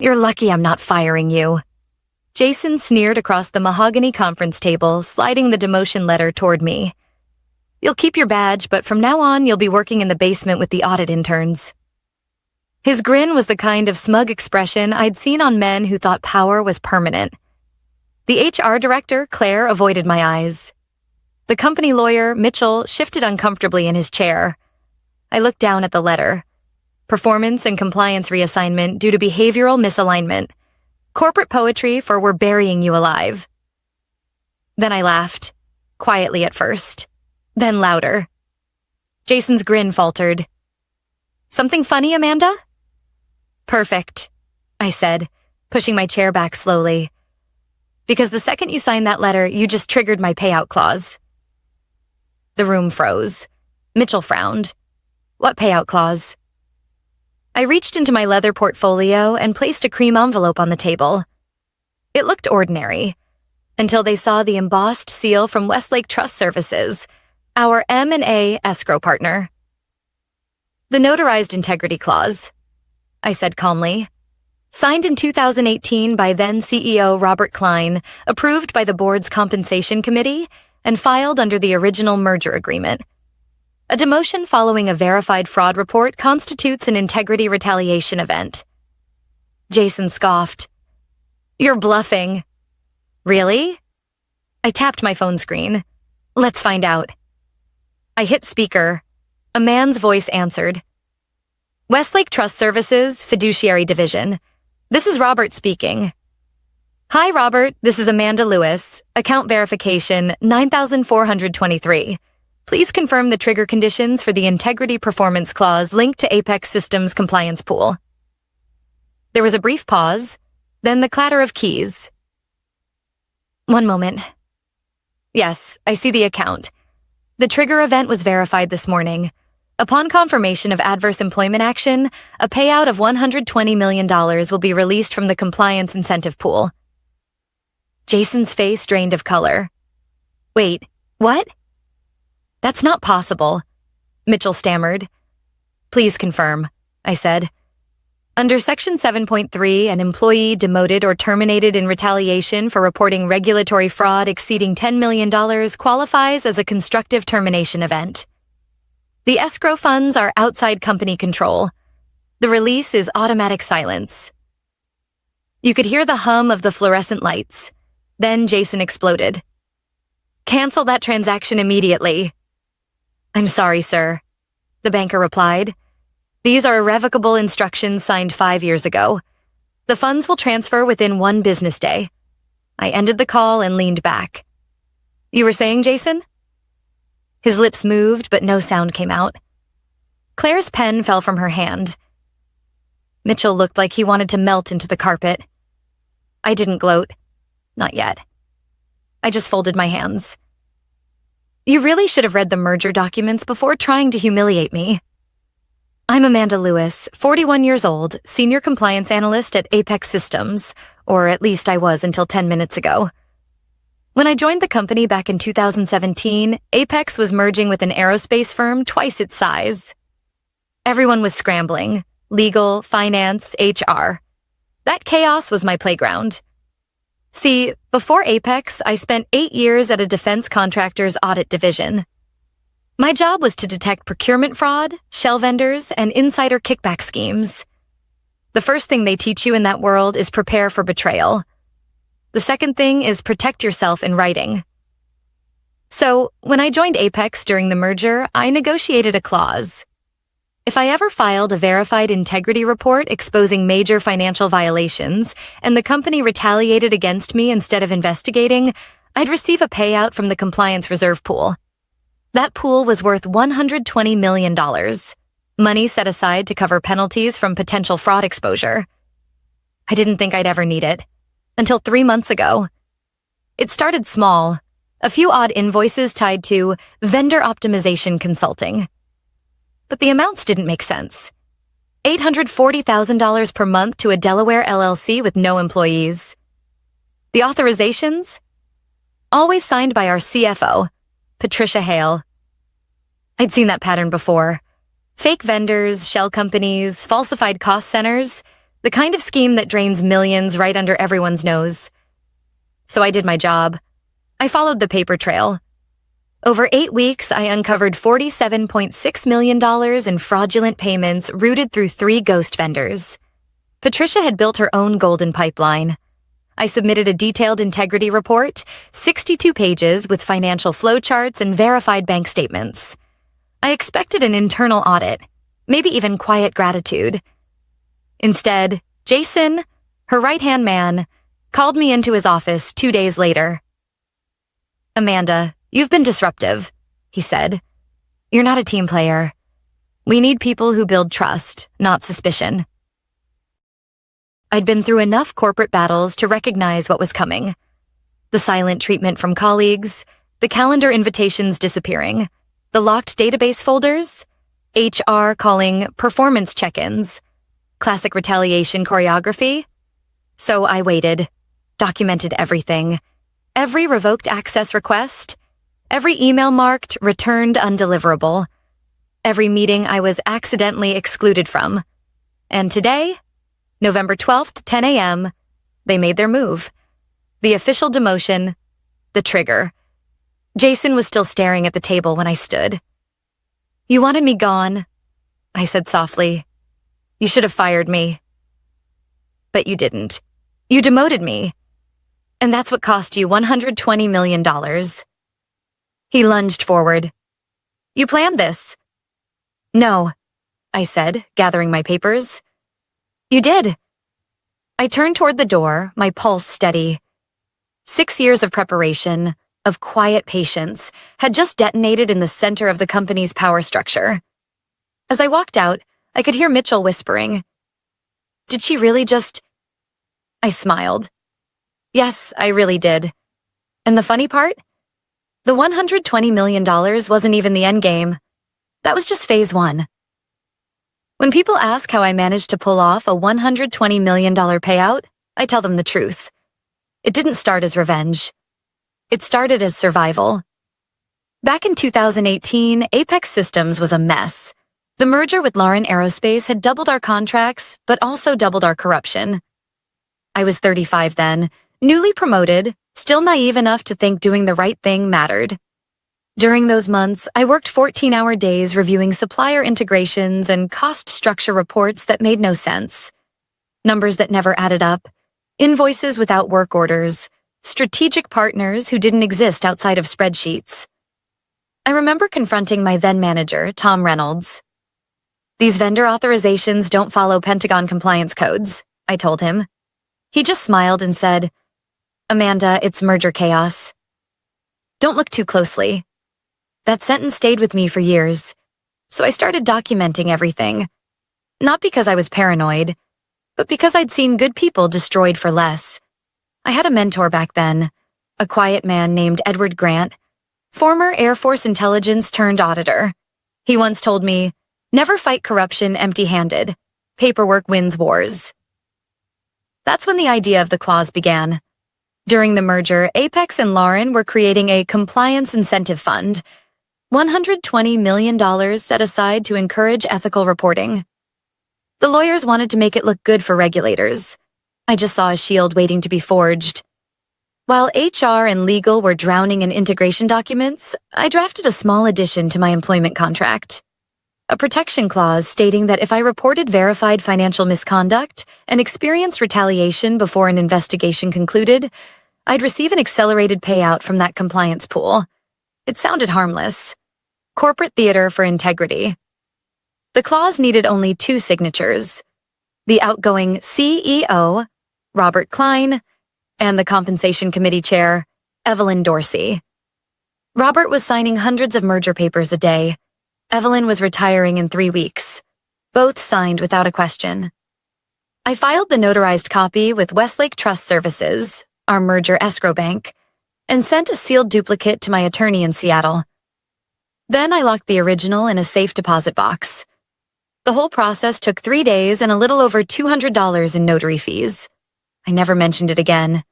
You're lucky I'm not firing you. Jason sneered across the mahogany conference table, sliding the demotion letter toward me. You'll keep your badge, but from now on, you'll be working in the basement with the audit interns. His grin was the kind of smug expression I'd seen on men who thought power was permanent. The HR director, Claire, avoided my eyes. The company lawyer, Mitchell, shifted uncomfortably in his chair. I looked down at the letter. Performance and compliance reassignment due to behavioral misalignment. Corporate poetry for we're burying you alive. Then I laughed, quietly at first, then louder. Jason's grin faltered. Something funny, Amanda? Perfect, I said, pushing my chair back slowly. Because the second you signed that letter, you just triggered my payout clause. The room froze. Mitchell frowned. What payout clause? I reached into my leather portfolio and placed a cream envelope on the table. It looked ordinary, until they saw the embossed seal from Westlake Trust Services, our M&A escrow partner. The notarized integrity clause, I said calmly. Signed in 2018 by then CEO Robert Klein, approved by the board's compensation committee, and filed under the original merger agreement. A demotion following a verified fraud report constitutes an integrity retaliation event. Jason scoffed. You're bluffing. Really? I tapped my phone screen. Let's find out. I hit speaker. A man's voice answered. Westlake Trust Services, Fiduciary Division. This is Robert speaking. Hi, Robert. This is Amanda Lewis. Account verification 9423. Please confirm the trigger conditions for the Integrity Performance Clause linked to Apex Systems Compliance Pool. There was a brief pause, then the clatter of keys. One moment. Yes, I see the account. The trigger event was verified this morning. Upon confirmation of adverse employment action, a payout of $120 million will be released from the Compliance Incentive Pool. Jason's face drained of color. Wait, what? That's not possible, Mitchell stammered. Please confirm, I said. Under Section 7.3, an employee demoted or terminated in retaliation for reporting regulatory fraud exceeding $10 million qualifies as a constructive termination event. The escrow funds are outside company control. The release is automatic silence. You could hear the hum of the fluorescent lights. Then Jason exploded. Cancel that transaction immediately. I'm sorry, sir, the banker replied. These are irrevocable instructions signed 5 years ago. The funds will transfer within 1 business day. I ended the call and leaned back. You were saying, Jason? His lips moved, but no sound came out. Claire's pen fell from her hand. Mitchell looked like he wanted to melt into the carpet. I didn't gloat. Not yet. I just folded my hands. You really should have read the merger documents before trying to humiliate me. I'm Amanda Lewis, 41 years old, senior compliance analyst at Apex Systems, or at least I was until 10 minutes ago. When I joined the company back in 2017, Apex was merging with an aerospace firm twice its size. Everyone was scrambling, legal, finance, HR. That chaos was my playground. See, before Apex, I spent 8 years at a defense contractor's audit division. My job was to detect procurement fraud, shell vendors, and insider kickback schemes. The first thing they teach you in that world is prepare for betrayal. The second thing is protect yourself in writing. So, when I joined Apex during the merger, I negotiated a clause. If I ever filed a verified integrity report exposing major financial violations and the company retaliated against me instead of investigating, I'd receive a payout from the compliance reserve pool. That pool was worth $120 million, money set aside to cover penalties from potential fraud exposure. I didn't think I'd ever need it, until 3 months ago. It started small, a few odd invoices tied to vendor optimization consulting. But the amounts didn't make sense. $840,000 per month to a Delaware LLC with no employees. The authorizations? Always signed by our CFO, Patricia Hale. I'd seen that pattern before. Fake vendors, shell companies, falsified cost centers. The kind of scheme that drains millions right under everyone's nose. So I did my job. I followed the paper trail. Over 8 weeks, I uncovered $47.6 million in fraudulent payments routed through 3 ghost vendors. Patricia had built her own golden pipeline. I submitted a detailed integrity report, 62 pages with financial flowcharts and verified bank statements. I expected an internal audit, maybe even quiet gratitude. Instead, Jason, her right-hand man, called me into his office 2 days later. "Amanda, you've been disruptive," he said. "You're not a team player. We need people who build trust, not suspicion." I'd been through enough corporate battles to recognize what was coming. The silent treatment from colleagues, the calendar invitations disappearing, the locked database folders, HR calling performance check-ins, classic retaliation choreography. So I waited, documented everything, every revoked access request, every email marked returned undeliverable, every meeting I was accidentally excluded from. And today, November 12th, 10 a.m., they made their move. The official demotion, the trigger. Jason was still staring at the table when I stood. "You wanted me gone," I said softly. "You should have fired me." "But you didn't. You demoted me. And that's what cost you $120 million. He lunged forward. "You planned this." "No," I said, gathering my papers. "You did." I turned toward the door, my pulse steady. 6 years of preparation, of quiet patience, had just detonated in the center of the company's power structure. As I walked out, I could hear Mitchell whispering, "Did she really just—" I smiled. Yes, I really did. And the funny part? The $120 million wasn't even the endgame. That was just phase 1. When people ask how I managed to pull off a $120 million payout, I tell them the truth. It didn't start as revenge. It started as survival. Back in 2018, Apex Systems was a mess. The merger with Lauren Aerospace had doubled our contracts, but also doubled our corruption. I was 35 then, newly promoted, still naive enough to think doing the right thing mattered. During those months, I worked 14-hour days reviewing supplier integrations and cost structure reports that made no sense. Numbers that never added up, invoices without work orders, strategic partners who didn't exist outside of spreadsheets. I remember confronting my then manager, Tom Reynolds. "These vendor authorizations don't follow Pentagon compliance codes," I told him. He just smiled and said, "Amanda, it's merger chaos. Don't look too closely." That sentence stayed with me for years, so I started documenting everything. Not because I was paranoid, but because I'd seen good people destroyed for less. I had a mentor back then, a quiet man named Edward Grant, former Air Force intelligence turned auditor. He once told me, "Never fight corruption empty-handed. Paperwork wins wars." That's when the idea of the clause began. During the merger, Apex and Lauren were creating a compliance incentive fund, $120 million set aside to encourage ethical reporting. The lawyers wanted to make it look good for regulators. I just saw a shield waiting to be forged. While HR and legal were drowning in integration documents, I drafted a small addition to my employment contract. A protection clause stating that if I reported verified financial misconduct and experienced retaliation before an investigation concluded, I'd receive an accelerated payout from that compliance pool. It sounded harmless. Corporate theater for integrity. The clause needed only 2 signatures: the outgoing CEO, Robert Klein, and the Compensation Committee Chair, Evelyn Dorsey. Robert was signing hundreds of merger papers a day. Evelyn was retiring in 3 weeks. Both signed without a question. I filed the notarized copy with Westlake Trust Services, our merger escrow bank, and sent a sealed duplicate to my attorney in Seattle. Then I locked the original in a safe deposit box. The whole process took 3 days and a little over $200 in notary fees. I never mentioned it again.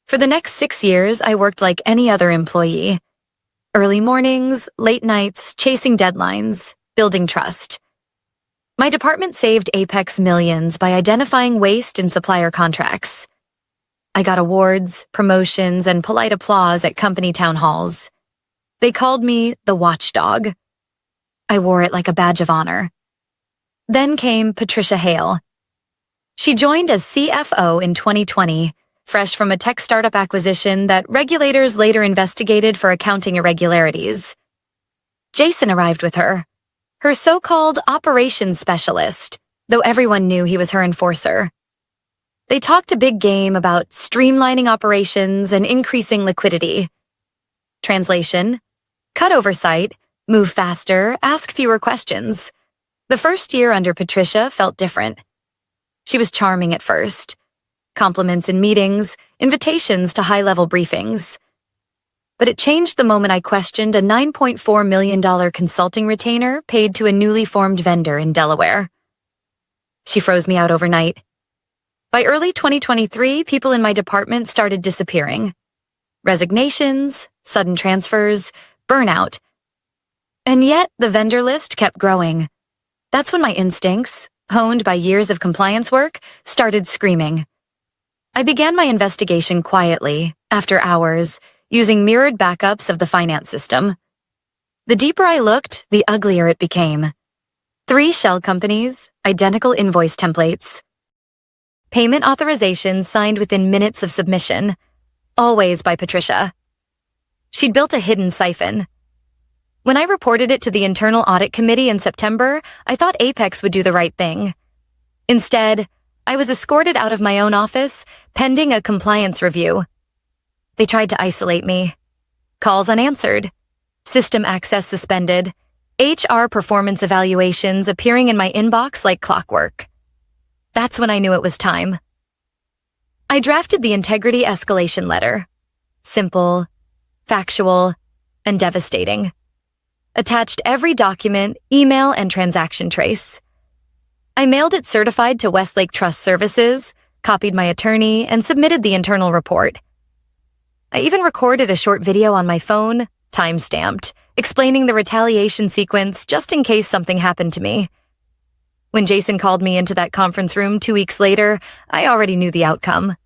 For the next 6 years, I worked like any other employee. Early mornings, late nights, chasing deadlines, building trust. My department saved Apex millions by identifying waste in supplier contracts. I got awards, promotions, and polite applause at company town halls. They called me the watchdog. I wore it like a badge of honor. Then came Patricia Hale. She joined as CFO in 2020, fresh from a tech startup acquisition that regulators later investigated for accounting irregularities. Jason arrived with her so-called operations specialist, though everyone knew he was her enforcer. They talked a big game about streamlining operations and increasing liquidity. Translation: cut oversight, move faster, ask fewer questions. The first year under Patricia felt different. She was charming at first. Compliments in meetings, invitations to high-level briefings. But it changed the moment I questioned a $9.4 million consulting retainer paid to a newly formed vendor in Delaware. She froze me out overnight. By early 2023, people in my department started disappearing. Resignations, sudden transfers, burnout. And yet, the vendor list kept growing. That's when my instincts, honed by years of compliance work, started screaming. I began my investigation quietly, after hours, using mirrored backups of the finance system. The deeper I looked, the uglier it became. 3 shell companies, identical invoice templates. Payment authorizations signed within minutes of submission, always by Patricia. She'd built a hidden siphon. When I reported it to the Internal Audit Committee in September, I thought Apex would do the right thing. Instead, I was escorted out of my own office, pending a compliance review. They tried to isolate me. Calls unanswered. System access suspended. HR performance evaluations appearing in my inbox like clockwork. That's when I knew it was time. I drafted the integrity escalation letter. Simple, factual, and devastating. Attached every document, email, and transaction trace. I mailed it certified to Westlake Trust Services, copied my attorney, and submitted the internal report. I even recorded a short video on my phone, time-stamped, explaining the retaliation sequence just in case something happened to me. When Jason called me into that conference room 2 weeks later, I already knew the outcome.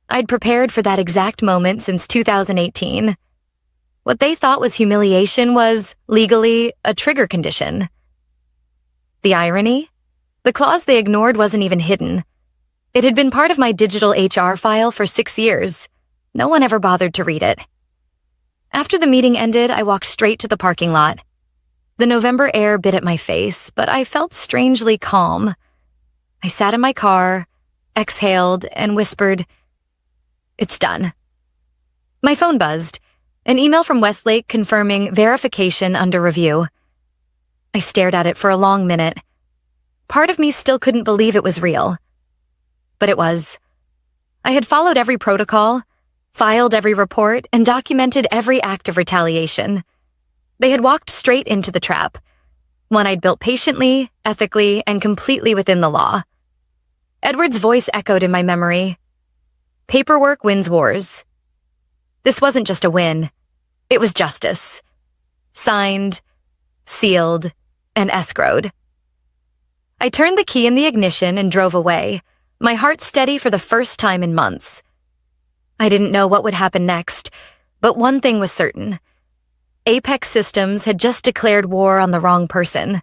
I'd prepared for that exact moment since 2018. What they thought was humiliation was, legally, a trigger condition. The irony? The clause they ignored wasn't even hidden. It had been part of my digital HR file for 6 years. No one ever bothered to read it. After the meeting ended, I walked straight to the parking lot. The November air bit at my face, but I felt strangely calm. I sat in my car, exhaled, and whispered, "It's done." My phone buzzed, an email from Westlake confirming verification under review. I stared at it for a long minute. Part of me still couldn't believe it was real. But it was. I had followed every protocol, filed every report, and documented every act of retaliation. They had walked straight into the trap, one I'd built patiently, ethically, and completely within the law. Edward's voice echoed in my memory. Paperwork wins wars. This wasn't just a win. It was justice. Signed, sealed, and escrowed. I turned the key in the ignition and drove away, my heart steady for the first time in months. I didn't know what would happen next, but one thing was certain. Apex Systems had just declared war on the wrong person,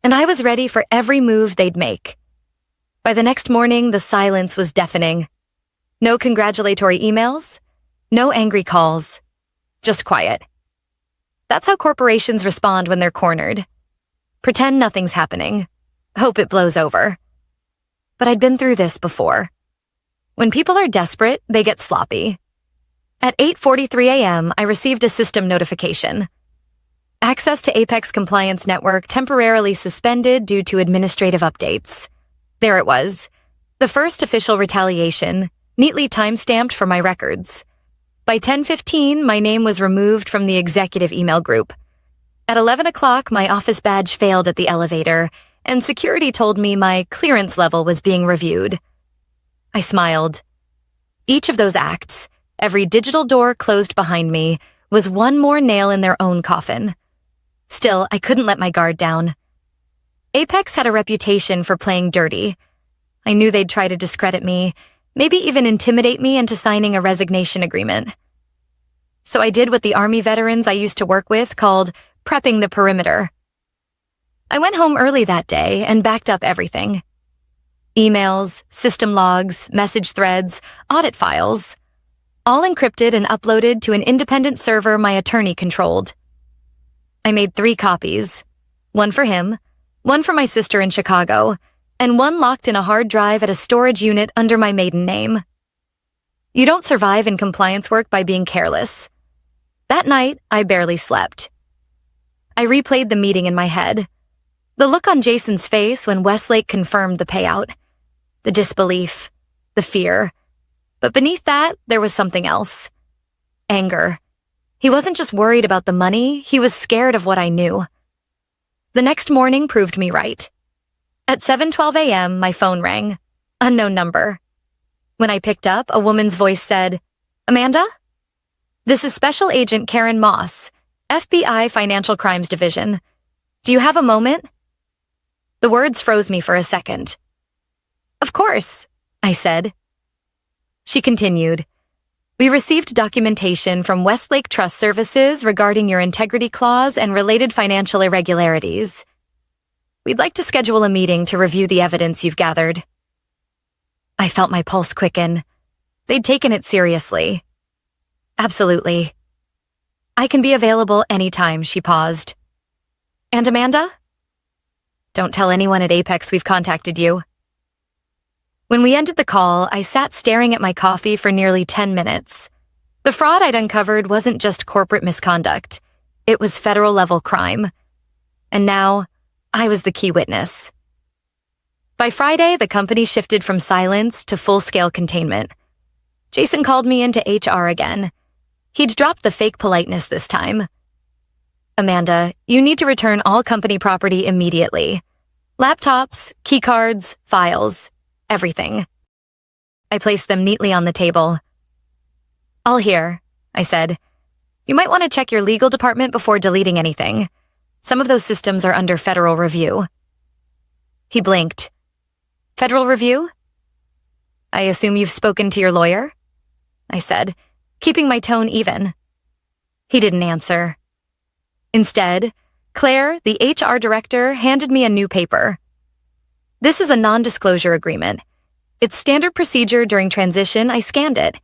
and I was ready for every move they'd make. By the next morning, the silence was deafening. No congratulatory emails, no angry calls, just quiet. That's how corporations respond when they're cornered. Pretend nothing's happening. Hope it blows over. But I'd been through this before. When people are desperate, they get sloppy. At 8:43 a.m., I received a system notification. Access to Apex Compliance Network temporarily suspended due to administrative updates. There it was. The first official retaliation, neatly time-stamped for my records. By 10:15, my name was removed from the executive email group. At 11 o'clock, my office badge failed at the elevator, and security told me my clearance level was being reviewed. I smiled. Each of those acts, every digital door closed behind me, was one more nail in their own coffin. Still, I couldn't let my guard down. Apex had a reputation for playing dirty. I knew they'd try to discredit me, maybe even intimidate me into signing a resignation agreement. So I did what the Army veterans I used to work with called prepping the perimeter. I went home early that day and backed up everything. Emails, system logs, message threads, audit files, all encrypted and uploaded to an independent server my attorney controlled. I made 3 copies, one for him, one for my sister in Chicago, and one locked in a hard drive at a storage unit under my maiden name. You don't survive in compliance work by being careless. That night, I barely slept. I replayed the meeting in my head. The look on Jason's face when Westlake confirmed the payout. The disbelief. The fear. But beneath that, there was something else. Anger. He wasn't just worried about the money, he was scared of what I knew. The next morning proved me right. At 7:12 a.m., my phone rang. Unknown number. When I picked up, a woman's voice said, "Amanda? This is Special Agent Karen Moss, FBI Financial Crimes Division. Do you have a moment?" The words froze me for a second. "Of course," I said. She continued, "We received documentation from Westlake Trust Services regarding your integrity clause and related financial irregularities. We'd like to schedule a meeting to review the evidence you've gathered." I felt my pulse quicken. They'd taken it seriously. "Absolutely. I can be available anytime," she paused. "And Amanda?" "Don't tell anyone at Apex we've contacted you." When we ended the call, I sat staring at my coffee for nearly 10 minutes. The fraud I'd uncovered wasn't just corporate misconduct. It was federal-level crime. And now, I was the key witness. By Friday, the company shifted from silence to full-scale containment. Jason called me into HR again. He'd dropped the fake politeness this time. "Amanda, you need to return all company property immediately. Laptops, keycards, files, everything." I placed them neatly on the table. "All here," I said. "You might want to check your legal department before deleting anything. Some of those systems are under federal review." He blinked. "Federal review?" "I assume you've spoken to your lawyer?" I said, keeping my tone even. He didn't answer. Instead, Claire, the HR director, handed me a new paper. "This is a non-disclosure agreement. It's standard procedure during transition. I scanned it.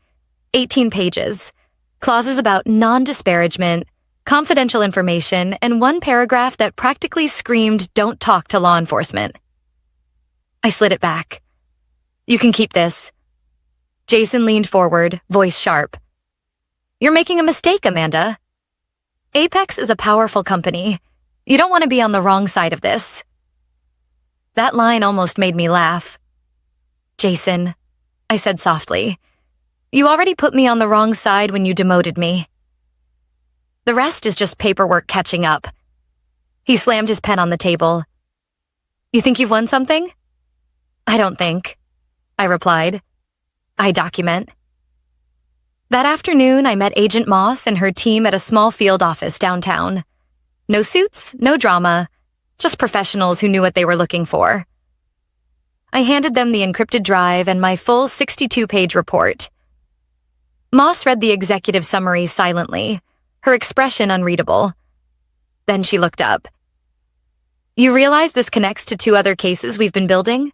18 pages. Clauses about non-disparagement, confidential information, and one paragraph that practically screamed, 'Don't talk to law enforcement.'" I slid it back. "You can keep this." Jason leaned forward, voice sharp. "You're making a mistake, Amanda. Apex is a powerful company. You don't want to be on the wrong side of this." That line almost made me laugh. "Jason," I said softly, "you already put me on the wrong side when you demoted me. The rest is just paperwork catching up." He slammed his pen on the table. "You think you've won something?" "I don't think," I replied. "I document." That afternoon, I met Agent Moss and her team at a small field office downtown. No suits, no drama, just professionals who knew what they were looking for. I handed them the encrypted drive and my full 62-page report. Moss read the executive summary silently, her expression unreadable. Then she looked up. "You realize this connects to 2 other cases we've been building?"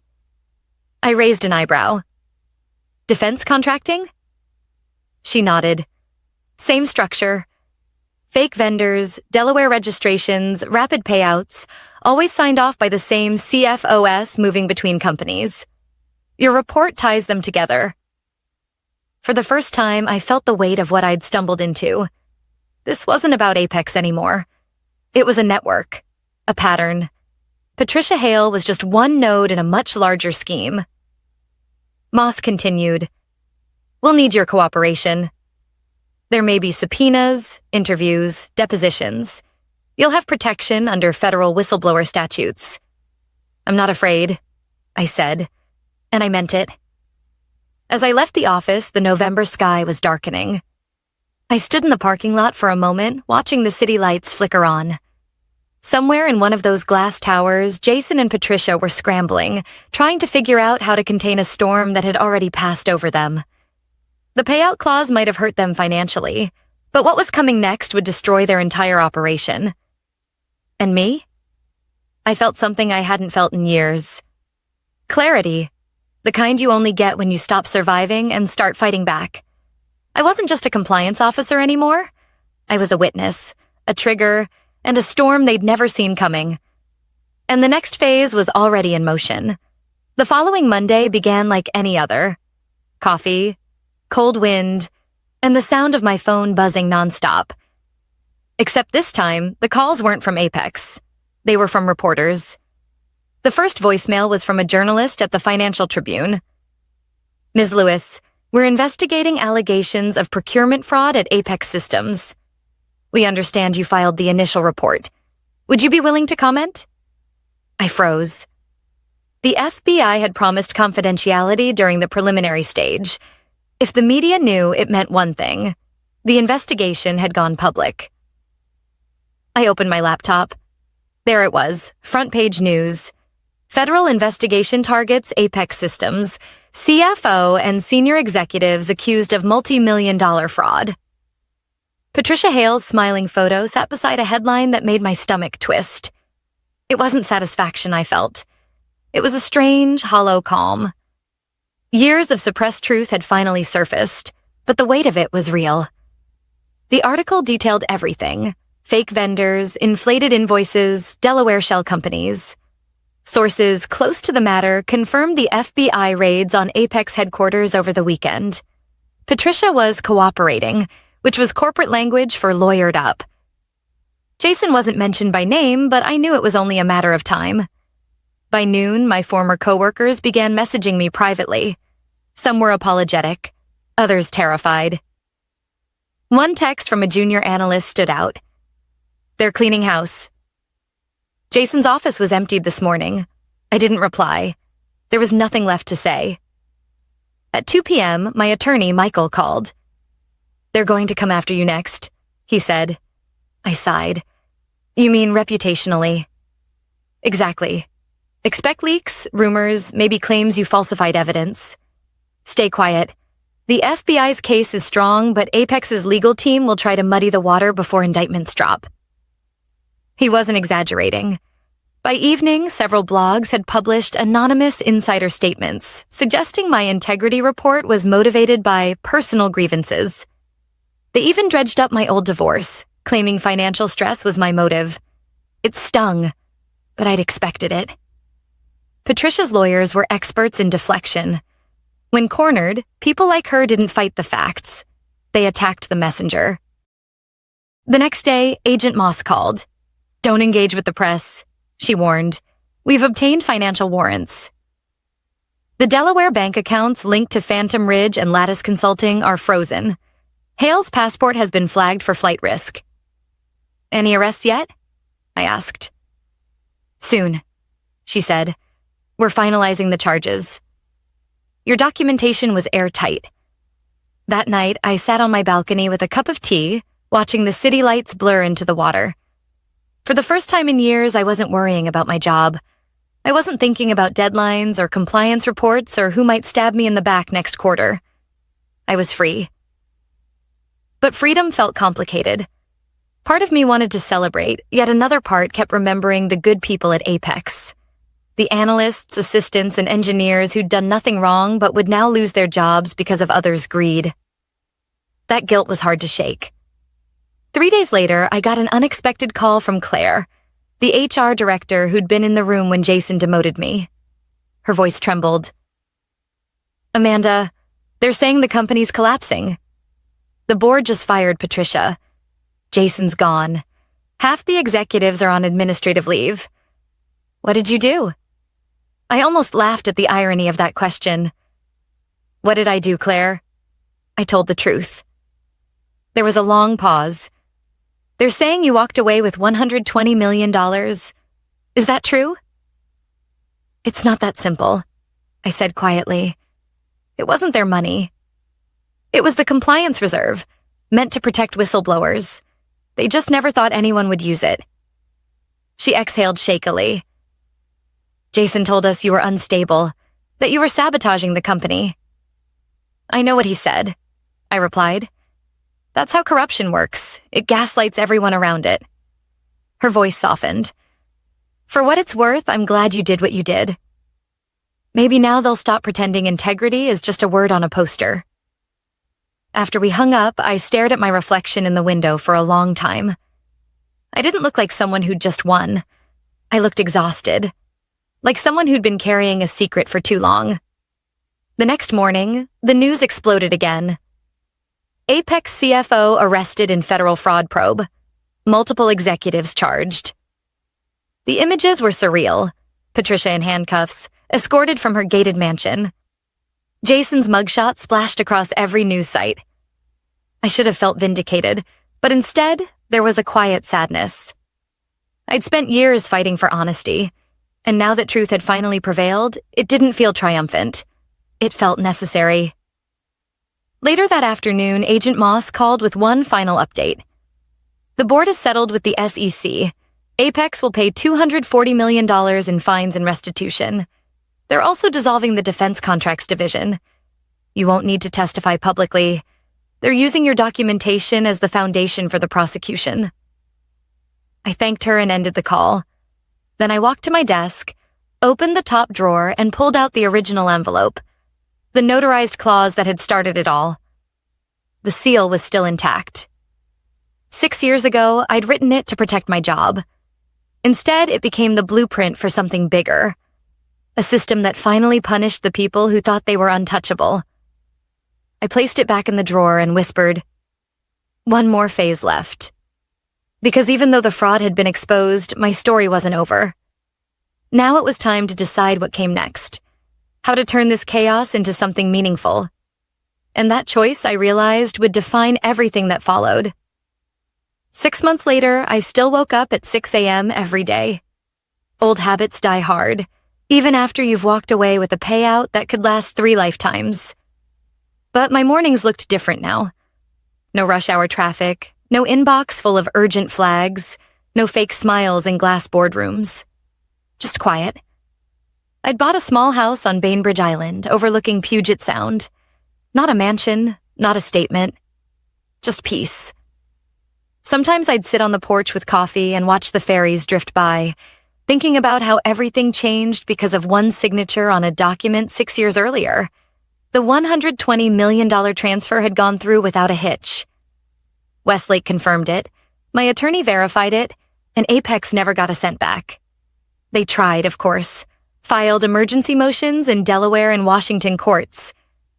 I raised an eyebrow. "Defense contracting?" She nodded. "Same structure. Fake vendors, Delaware registrations, rapid payouts, always signed off by the same CFOS moving between companies. Your report ties them together." For the first time, I felt the weight of what I'd stumbled into. This wasn't about Apex anymore. It was a network, a pattern. Patricia Hale was just one node in a much larger scheme. Moss continued, "We'll need your cooperation. There may be subpoenas, interviews, depositions. You'll have protection under federal whistleblower statutes." "I'm not afraid," I said, and I meant it. As I left the office, the November sky was darkening. I stood in the parking lot for a moment, watching the city lights flicker on. Somewhere in one of those glass towers, Jason and Patricia were scrambling, trying to figure out how to contain a storm that had already passed over them. The payout clause might have hurt them financially, but what was coming next would destroy their entire operation. And me? I felt something I hadn't felt in years. Clarity. The kind you only get when you stop surviving and start fighting back. I wasn't just a compliance officer anymore. I was a witness, a trigger, and a storm they'd never seen coming. And the next phase was already in motion. The following Monday began like any other. Coffee, cold wind, and the sound of my phone buzzing nonstop. Except this time, the calls weren't from Apex. They were from reporters. The first voicemail was from a journalist at the Financial Tribune. Ms. Lewis, we're investigating allegations of procurement fraud at Apex Systems. We understand you filed the initial report. Would you be willing to comment? I froze. The FBI had promised confidentiality during the preliminary stage. If the media knew, it meant one thing. The investigation had gone public. I opened my laptop. There it was, front page news. Federal investigation targets Apex Systems, CFO and senior executives accused of multi-million-dollar fraud. Patricia Hale's smiling photo sat beside a headline that made my stomach twist. It wasn't satisfaction I felt. It was a strange, hollow calm. Years of suppressed truth had finally surfaced, but the weight of it was real. The article detailed everything: fake vendors, inflated invoices, Delaware shell companies. Sources close to the matter confirmed the FBI raids on Apex headquarters over the weekend. Patricia was cooperating, which was corporate language for lawyered up. Jason wasn't mentioned by name, but I knew it was only a matter of time. By noon, my former coworkers began messaging me privately. Some were apologetic, others terrified. One text from a junior analyst stood out. They're cleaning house. Jason's office was emptied this morning. I didn't reply. There was nothing left to say. At 2 p.m., my attorney, Michael, called. They're going to come after you next, he said. I sighed. You mean reputationally? Exactly. Expect leaks, rumors, maybe claims you falsified evidence. Stay quiet. The FBI's case is strong, but Apex's legal team will try to muddy the water before indictments drop. He wasn't exaggerating. By evening, several blogs had published anonymous insider statements, suggesting my integrity report was motivated by personal grievances. They even dredged up my old divorce, claiming financial stress was my motive. It stung, but I'd expected it. Patricia's lawyers were experts in deflection. When cornered, people like her didn't fight the facts. They attacked the messenger. The next day, Agent Moss called. Don't engage with the press, she warned. We've obtained financial warrants. The Delaware bank accounts linked to Phantom Ridge and Lattice Consulting are frozen. Hale's passport has been flagged for flight risk. Any arrests yet? I asked. Soon, she said. We're finalizing the charges. Your documentation was airtight. That night, I sat on my balcony with a cup of tea, watching the city lights blur into the water. For the first time in years, I wasn't worrying about my job. I wasn't thinking about deadlines or compliance reports or who might stab me in the back next quarter. I was free. But freedom felt complicated. Part of me wanted to celebrate, yet another part kept remembering the good people at Apex. The analysts, assistants, and engineers who'd done nothing wrong but would now lose their jobs because of others' greed. That guilt was hard to shake. 3 days later, I got an unexpected call from Claire, the HR director who'd been in the room when Jason demoted me. Her voice trembled. Amanda, they're saying the company's collapsing. The board just fired Patricia. Jason's gone. Half the executives are on administrative leave. What did you do? I almost laughed at the irony of that question. What did I do, Claire? I told the truth. There was a long pause. They're saying you walked away with $120 million. Is that true? It's not that simple, I said quietly. It wasn't their money. It was the compliance reserve, meant to protect whistleblowers. They just never thought anyone would use it. She exhaled shakily. Jason told us you were unstable, that you were sabotaging the company. I know what he said, I replied. That's how corruption works. It gaslights everyone around it. Her voice softened. For what it's worth, I'm glad you did what you did. Maybe now they'll stop pretending integrity is just a word on a poster. After we hung up, I stared at my reflection in the window for a long time. I didn't look like someone who'd just won. I looked exhausted, like someone who'd been carrying a secret for too long. The next morning, the news exploded again. Apex CFO arrested in federal fraud probe. Multiple executives charged. The images were surreal. Patricia in handcuffs, escorted from her gated mansion. Jason's mugshot splashed across every news site. I should have felt vindicated, but instead, there was a quiet sadness. I'd spent years fighting for honesty, and now that truth had finally prevailed, it didn't feel triumphant. It felt necessary. Later that afternoon, Agent Moss called with one final update. The board has settled with the SEC. Apex will pay $240 million in fines and restitution. They're also dissolving the Defense Contracts Division. You won't need to testify publicly. They're using your documentation as the foundation for the prosecution. I thanked her and ended the call. Then I walked to my desk, opened the top drawer, and pulled out the original envelope, the notarized clause that had started it all. The seal was still intact. 6 years ago, I'd written it to protect my job. Instead, it became the blueprint for something bigger, a system that finally punished the people who thought they were untouchable. I placed it back in the drawer and whispered, one more phase left. Because even though the fraud had been exposed, my story wasn't over. Now it was time to decide what came next, how to turn this chaos into something meaningful. And that choice, I realized, would define everything that followed. 6 months later, I still woke up at 6 a.m. every day. Old habits die hard, even after you've walked away with a payout that could last 3 lifetimes. But my mornings looked different now. No rush hour traffic, no inbox full of urgent flags, no fake smiles in glass boardrooms. Just quiet. I'd bought a small house on Bainbridge Island overlooking Puget Sound. Not a mansion, not a statement. Just peace. Sometimes I'd sit on the porch with coffee and watch the ferries drift by, thinking about how everything changed because of one signature on a document 6 years earlier. The $120 million transfer had gone through without a hitch. Westlake confirmed it, my attorney verified it, and Apex never got a cent back. They tried, of course, filed emergency motions in Delaware and Washington courts,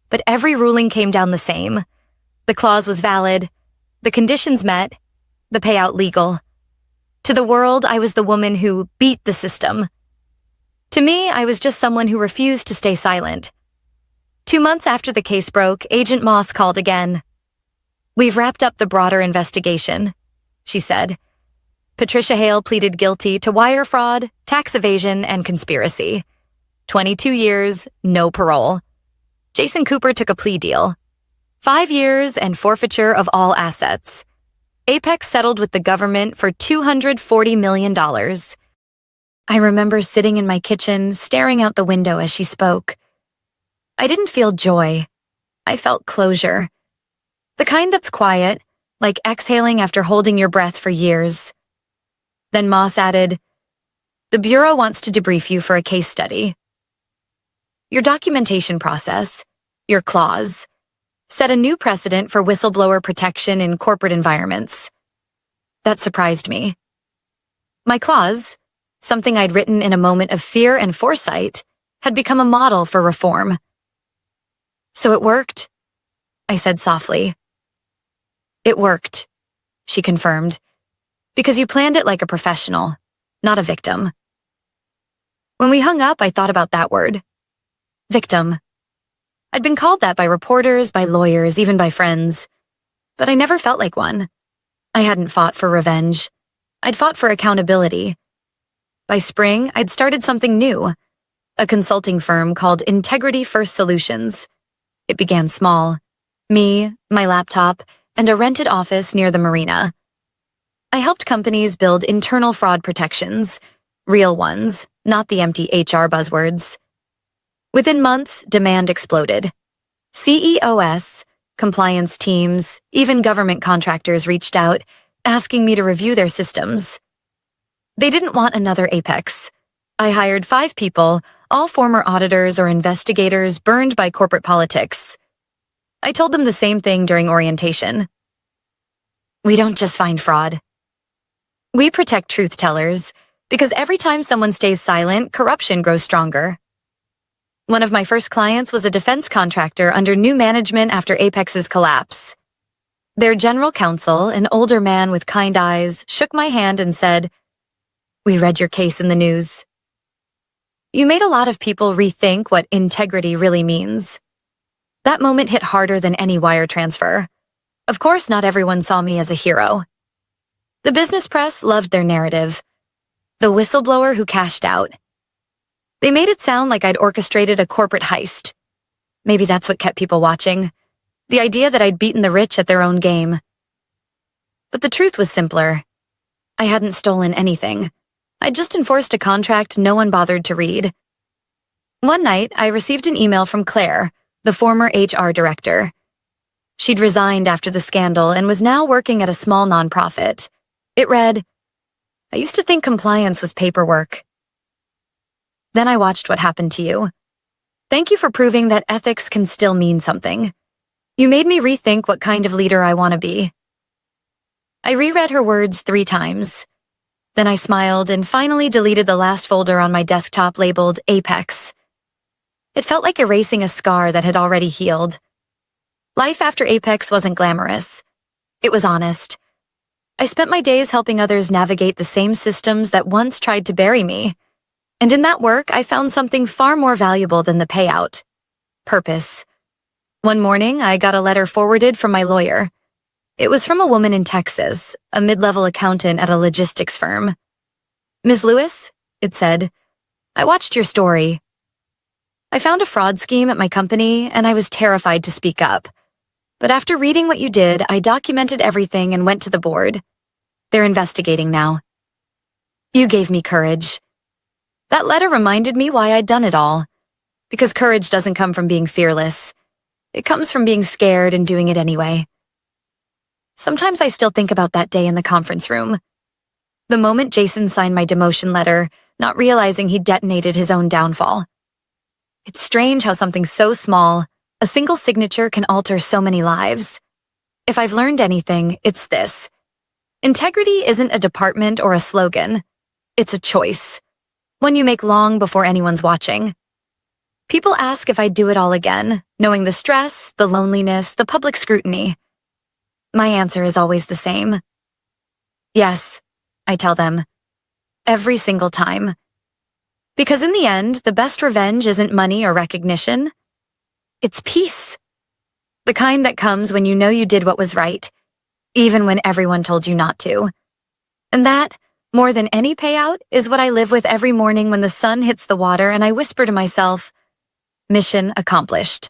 but every ruling came down the same. The clause was valid, the conditions met, the payout legal. To the world, I was the woman who beat the system. To me, I was just someone who refused to stay silent. 2 months after the case broke, Agent Moss called again. We've wrapped up the broader investigation, she said. Patricia Hale pleaded guilty to wire fraud, tax evasion, and conspiracy. 22 years, no parole. Jason Cooper took a plea deal. 5 years and forfeiture of all assets. Apex settled with the government for $240 million. I remember sitting in my kitchen, staring out the window as she spoke. I didn't feel joy. I felt closure. The kind that's quiet, like exhaling after holding your breath for years. Then Moss added, the Bureau wants to debrief you for a case study. Your documentation process, your clause, set a new precedent for whistleblower protection in corporate environments. That surprised me. My clause, something I'd written in a moment of fear and foresight, had become a model for reform. So it worked, I said softly. It worked, she confirmed, because you planned it like a professional, not a victim. When we hung up, I thought about that word. Victim. I'd been called that by reporters, by lawyers, even by friends. But I never felt like one. I hadn't fought for revenge. I'd fought for accountability. By spring, I'd started something new, a consulting firm called Integrity First Solutions. It began small. Me, my laptop, and a rented office near the marina. I helped companies build internal fraud protections, real ones, not the empty HR buzzwords. Within months, demand exploded. CEOs, compliance teams, even government contractors reached out, asking me to review their systems. They didn't want another Apex. I hired 5 people, all former auditors or investigators burned by corporate politics. I told them the same thing during orientation. We don't just find fraud. We protect truth tellers, because every time someone stays silent, corruption grows stronger. One of my first clients was a defense contractor under new management after Apex's collapse. Their general counsel, an older man with kind eyes, shook my hand and said, "We read your case in the news. You made a lot of people rethink what integrity really means." That moment hit harder than any wire transfer. Of course, not everyone saw me as a hero. The business press loved their narrative. The whistleblower who cashed out. They made it sound like I'd orchestrated a corporate heist. Maybe that's what kept people watching. The idea that I'd beaten the rich at their own game. But the truth was simpler. I hadn't stolen anything. I'd just enforced a contract no one bothered to read. One night, I received an email from Claire, the former HR director. She'd resigned after the scandal and was now working at a small nonprofit. It read, "I used to think compliance was paperwork. Then I watched what happened to you. Thank you for proving that ethics can still mean something. You made me rethink what kind of leader I want to be." I reread her words 3 times. Then I smiled and finally deleted the last folder on my desktop labeled Apex. It felt like erasing a scar that had already healed. Life after Apex wasn't glamorous. It was honest. I spent my days helping others navigate the same systems that once tried to bury me. And in that work, I found something far more valuable than the payout. Purpose. One morning, I got a letter forwarded from my lawyer. It was from a woman in Texas, a mid-level accountant at a logistics firm. "Ms. Lewis," it said, "I watched your story. I found a fraud scheme at my company, and I was terrified to speak up. But after reading what you did, I documented everything and went to the board. They're investigating now. You gave me courage." That letter reminded me why I'd done it all. Because courage doesn't come from being fearless. It comes from being scared and doing it anyway. Sometimes I still think about that day in the conference room. The moment Jason signed my demotion letter, not realizing he detonated his own downfall. It's strange how something so small, a single signature, can alter so many lives. If I've learned anything, it's this. Integrity isn't a department or a slogan. It's a choice. One you make long before anyone's watching. People ask if I'd do it all again, knowing the stress, the loneliness, the public scrutiny. My answer is always the same. Yes, I tell them. Every single time. Because in the end, the best revenge isn't money or recognition. It's peace. The kind that comes when you know you did what was right, even when everyone told you not to. And that, more than any payout, is what I live with every morning when the sun hits the water and I whisper to myself, "Mission accomplished."